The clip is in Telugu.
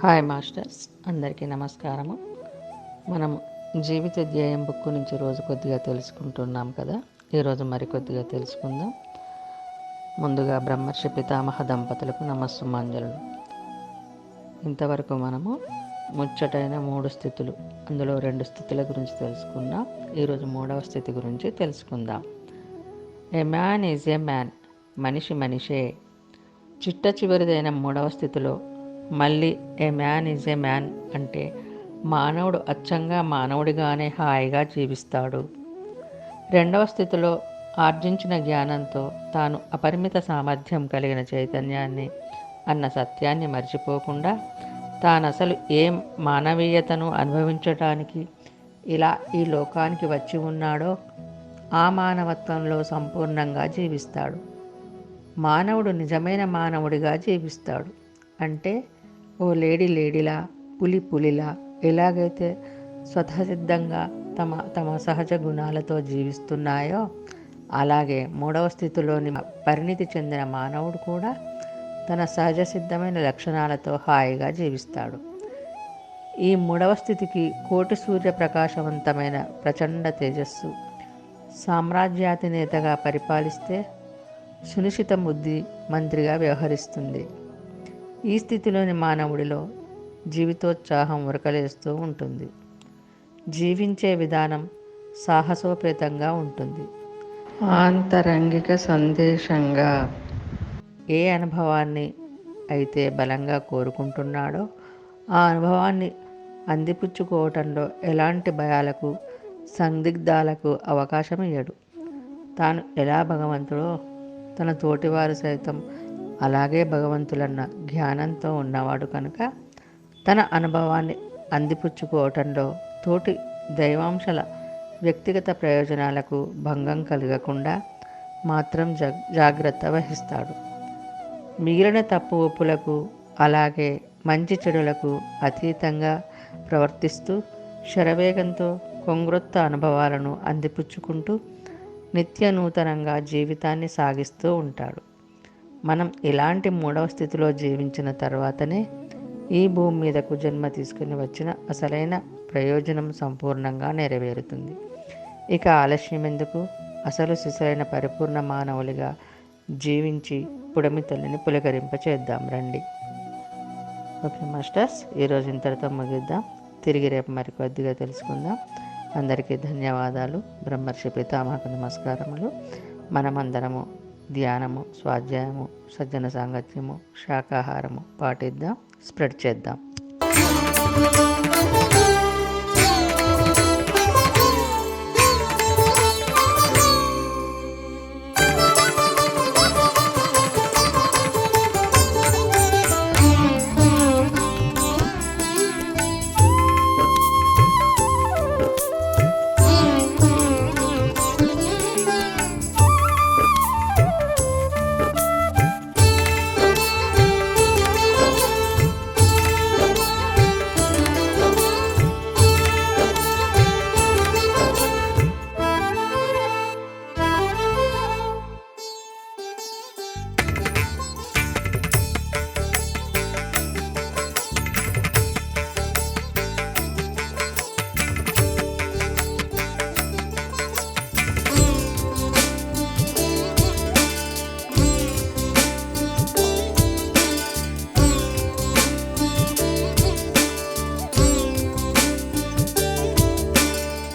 హాయ్ మాస్టర్స్, అందరికీ నమస్కారము. మనం జీవిత ధ్యేయం బుక్ నుంచి రోజు కొద్దిగా తెలుసుకుంటున్నాం కదా. ఈరోజు మరికొద్దిగా తెలుసుకుందాం. ముందుగా బ్రహ్మర్షి పితామహ దంపతులకు నమస్సుమాంజలు. ఇంతవరకు మనము ముచ్చటైన 3 స్థితులు, అందులో 2 స్థితుల గురించి తెలుసుకున్నాం. ఈరోజు 3వ స్థితి గురించి తెలుసుకుందాం. ఏ మ్యాన్ ఈజ్ ఏ మ్యాన్, మనిషి మనిషే. చిట్ట చివరిదైన 3వ స్థితిలో మళ్ళీ ఏ మ్యాన్ ఈజ్ ఏ మ్యాన్ అంటే మానవుడు అచ్చంగా మానవుడిగానే హాయిగా జీవిస్తాడు. 2వ స్థితిలో ఆర్జించిన జ్ఞానంతో తాను అపరిమిత సామర్థ్యం కలిగిన చైతన్యాన్ని అన్న సత్యాన్ని మర్చిపోకుండా తాను అసలు ఏ మానవీయతను అనుభవించటానికి ఇలా ఈ లోకానికి వచ్చి ఉన్నాడో ఆ మానవత్వంలో సంపూర్ణంగా జీవిస్తాడు. మానవుడు నిజమైన మానవుడిగా జీవిస్తాడు. అంటే ఓ లేడీలా, పులిలా ఎలాగైతే స్వతసిద్ధంగా తమ సహజ గుణాలతో జీవిస్తున్నాయో అలాగే 3వ స్థితిలోని పరిణితి చెందిన మానవుడు కూడా తన సహజ సిద్ధమైన లక్షణాలతో హాయిగా జీవిస్తాడు. ఈ 3వ స్థితికి కోటి సూర్య ప్రకాశవంతమైన ప్రచండ తేజస్సు సామ్రాజ్యాధినేతగా పరిపాలిస్తే సునిశిత బుద్ధి మంత్రిగా వ్యవహరిస్తుంది. ఈ స్థితిలోని మానవుడిలో జీవితోత్సాహం ఉరకలేస్తూ ఉంటుంది. జీవించే విధానం సాహసోపేతంగా ఉంటుంది. ఆంతరంగిక సందేశంగా ఏ అనుభవాన్ని అయితే బలంగా కోరుకుంటున్నాడో ఆ అనుభవాన్ని అందిపుచ్చుకోవటంలో ఎలాంటి భయాలకు సందిగ్ధాలకు అవకాశం ఇయ్యడు. తాను ఎలా భగవంతుడో తన తోటివారు సైతం అలాగే భగవంతులన్న జ్ఞానంతో ఉన్నవాడు కనుక తన అనుభవాన్ని అందిపుచ్చుకోవటంలో తోటి దైవాంశాల వ్యక్తిగత ప్రయోజనాలకు భంగం కలగకుండా మాత్రం జాగ్రత్త వహిస్తాడు. మిగిలిన తప్పు ఒప్పులకు అలాగే మంచి చెడులకు అతీతంగా ప్రవర్తిస్తూ శరవేగంతో కొంగ్రొత్త అనుభవాలను అందిపుచ్చుకుంటూ నిత్య నూతనంగా జీవితాన్ని సాగిస్తూ ఉంటాడు. మనం ఇలాంటి 3వ స్థితిలో జీవించిన తర్వాతనే ఈ భూమి మీదకు జన్మ తీసుకుని వచ్చిన అసలైన ప్రయోజనం సంపూర్ణంగా నెరవేరుతుంది. ఇక ఆలస్యం ఎందుకు? అసలు సిసలైన పరిపూర్ణ మానవులుగా జీవించి పుడమి తల్లిని పులకరింప చేద్దాం రండి. ఓకే మాస్టర్స్, ఈరోజు ఇంతటితో ముగిద్దాం. తిరిగి రేపు మరికొద్దిగా తెలుసుకుందాం. అందరికీ ధన్యవాదాలు. బ్రహ్మర్షి పితామహకు నమస్కారములు. మనమందరము ధ్యానము, స్వాధ్యాయము, సజ్జన సాంగత్యము, శాకాహారము పాటిద్దాం, స్ప్రెడ్ చేద్దాం.